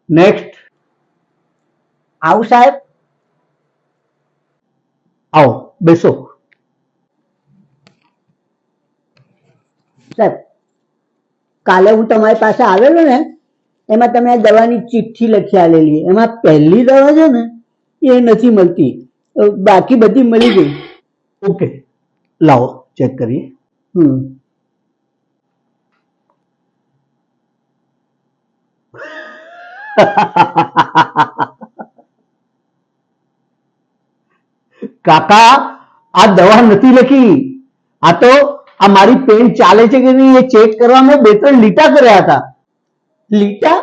Next. આવું સાહેબ. આવો બેસો. સાહેબ, કાલે હું તમારી પાસે આવેલો ને, એમાં તમે આ દવાની ચિઠ્ઠી લખી આલેલી, એમાં પહેલી દવા છે ને એ નથી મળતી, બાકી બધી મળી ગઈ. ઓકે, લાવો ચેક કરીએ. કાકા, આ દવા નથી લખી. આ તો આ મારી પેન ચાલે છે કે નહીં એ ચેક કરવા મેં 2-3 લીટા કર્યા હતા. લીટા?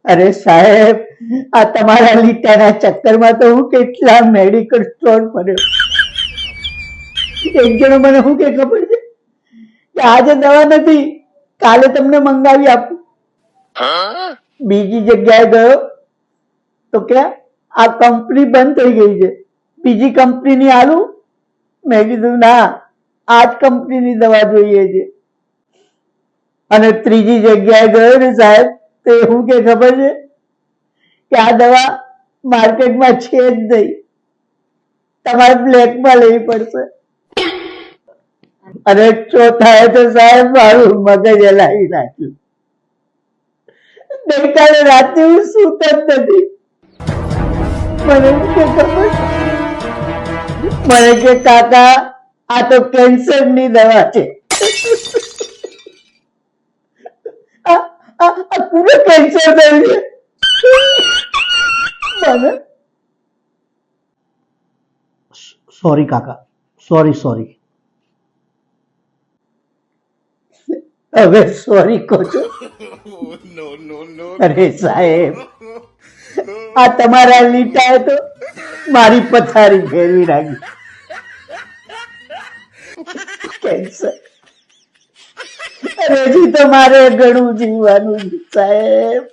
અરે સાહેબ, આ તમારા લીટાના ચક્કરમાં તો હું કેટલા મેડિકલ સ્ટોર ફર્યો. એક જણો મને શું કે ખબર છે કે આજે દવા નથી, કાલે તમને મંગાવી આપું. બીજી જગ્યાએ ગયો તો કે આ કંપની બંધ થઈ ગઈ છે, બીજી કંપનીની આલું. મેં કીધું ના, આ જ કંપનીની દવા જોઈએ છે. અને ત્રીજી જગ્યાએ ગયો ને સાહેબ, તો એવું કે ખબર છે કે આ દવા માર્કેટમાં છે જ નહીં, તમારે બ્લેકમાં લેવી પડશે. અને ચોથાએ તો સાહેબ મારું મગજ હલાવી નાખ્યું. ગઈકાલે રાતે હું સૂતો જ નથી. મને કે ખબર, મને કે કાકા આ તો કેન્સરની દવા છે. પૂરો કેન્સર થયું છે મને. સોરી કાકા, સોરી. હવે સોરી કહો છો? અરે સાહેબ, આ તમારા લીટાએ તો મારી પથારી ફેરવી નાખી. કેન્સર. અરે હજી તો મારે ઘણું જીવવાનું છે સાહેબ.